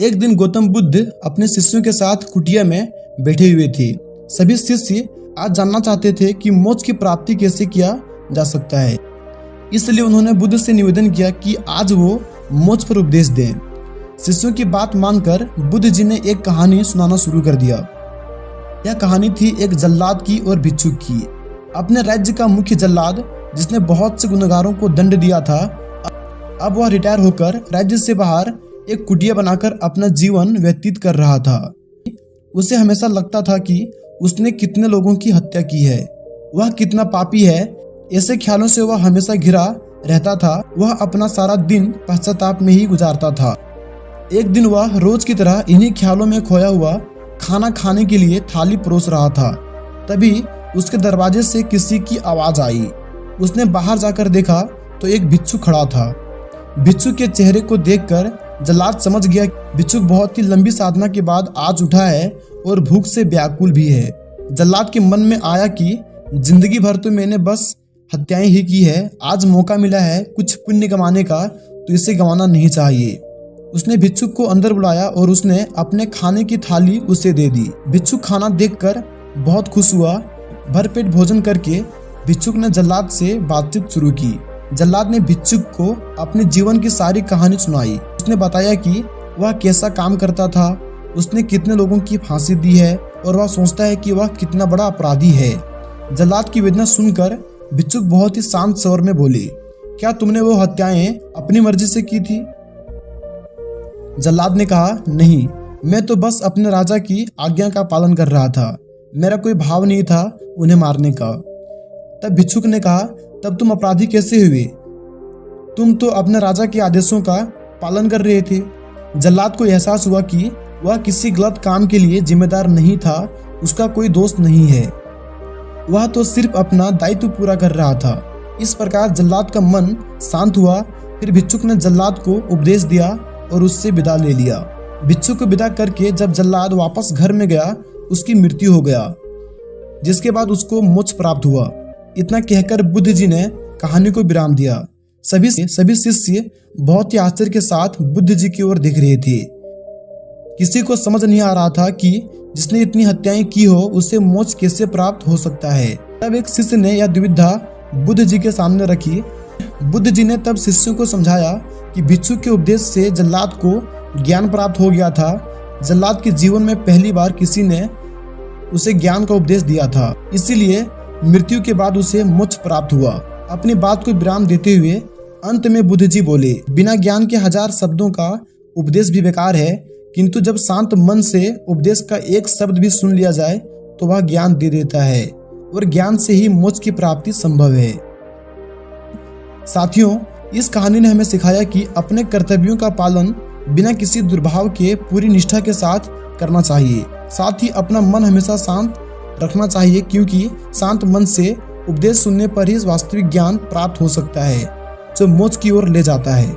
एक दिन गौतम बुद्ध अपने शिष्यों के साथ कुटिया में बैठे हुए थे। सभी शिष्य आज जानना चाहते थे कि मोक्ष की प्राप्ति कैसे किया जा सकता है। इसलिए उन्होंने बुद्ध से निवेदन किया कि आज वो मोक्ष पर उपदेश दें। शिष्यों की बात मानकर बुद्ध जी ने एक कहानी सुनाना शुरू कर दिया। यह कहानी थी एक जल्लाद की और भिक्षुक की। अपने राज्य का मुख्य जल्लाद, जिसने बहुत से गुनहगारों को दंड दिया था, अब वह रिटायर होकर राज्य से बाहर एक कुटिया बनाकर अपना जीवन व्यतीत कर रहा था। उसे हमेशा लगता था कि उसने कितने लोगों की हत्या की है, वह कितना पापी है। ऐसे ख्यालों से वह हमेशा घिरा रहता था। वह अपना सारा दिन पश्चाताप में ही गुजारता था। एक दिन वह रोज की तरह इन्हीं ख्यालों में खोया हुआ खाना खाने के लिए थाली परोस रहा था। तभी उसके दरवाजे से किसी की आवाज आई। उसने बाहर जाकर देखा तो एक भिक्षुक खड़ा था। भिक्षुक के चेहरे को देखकर जल्लाद समझ गया भिक्षुक बहुत ही लंबी साधना के बाद आज उठा है और भूख से व्याकुल भी है। जल्लाद के मन में आया कि जिंदगी भर तो मैंने बस हत्याएं ही की है, आज मौका मिला है कुछ पुण्य कमाने का, तो इसे गंवाना नहीं चाहिए। उसने भिक्षुक को अंदर बुलाया और उसने अपने खाने की थाली उसे दे दी। भिक्षुक खाना देखकर बहुत खुश हुआ। भरपेट भोजन करके भिक्षुक ने जल्लाद से बातचीत शुरू की। जल्लाद ने भिक्षुक को अपने जीवन की सारी कहानी सुनाई। उसने बताया कि वह कैसा काम करता था, उसने कितने लोगों की फांसी दी है और वह सोचता है कि वह कितना बड़ा अपराधी है। जल्लाद की वेदना सुनकर भिक्षुक बहुत ही शांत स्वर में बोले, क्या तुमने वो हत्याएं अपनी मर्जी से की थी? जल्लाद ने कहा, नहीं, मैं तो बस अपने राजा की आज्ञा का पालन कर रहा था। मेरा कोई भाव नहीं था उन्हें मारने का। तब भिक्षुक ने कहा, तब तुम अपराधी कैसे हुए? तुम तो अपने राजा के आदेशों का पालन कर रहे थे। जल्लाद को एहसास हुआ कि वह किसी गलत काम के लिए जिम्मेदार नहीं था। उसका कोई दोस्त नहीं है, वह तो सिर्फ अपना दायित्व पूरा कर रहा था। इस प्रकार जल्लाद का मन शांत हुआ। फिर भिक्षुक ने जल्लाद को उपदेश दिया और उससे विदा ले लिया। भिक्षुक को विदा करके जब जल्लाद वापस घर में गया, उसकी मृत्यु हो गया, जिसके बाद उसको मोक्ष प्राप्त हुआ। इतना कहकर बुद्ध जी ने कहानी को विराम दिया। सभी शिष्य बहुत ही आश्चर्य के साथ बुद्ध जी की ओर देख रहे थे। किसी को समझ नहीं आ रहा था कि जिसने इतनी हत्याएं की हो उसे मोक्ष कैसे प्राप्त हो सकता है। तब एक शिष्य ने यह दुविधा बुद्ध जी के सामने रखी। बुद्ध जी ने तब शिष्यों को समझाया कि भिक्षुक के उपदेश से जल्लाद को ज्ञान प्राप्त हो गया था। जल्लाद के जीवन में पहली बार किसी ने उसे ज्ञान का उपदेश दिया था, इसीलिए मृत्यु के बाद उसे मोक्ष प्राप्त हुआ। अपनी बात को विराम देते हुए अंत में बुद्ध जी बोले, बिना ज्ञान के 1000 शब्दों का उपदेश भी बेकार है, किंतु जब शांत मन से उपदेश का एक शब्द भी सुन लिया जाए तो वह ज्ञान दे देता है और ज्ञान से ही मोक्ष की प्राप्ति संभव है। साथियों, इस कहानी ने हमें सिखाया कि अपने कर्तव्यों का पालन बिना किसी दुर्भाव के पूरी निष्ठा के साथ करना चाहिए। साथ ही अपना मन हमेशा शांत रखना चाहिए, क्योंकि शांत मन से उपदेश सुनने पर ही वास्तविक ज्ञान प्राप्त हो सकता है जो मोक्ष की ओर ले जाता है।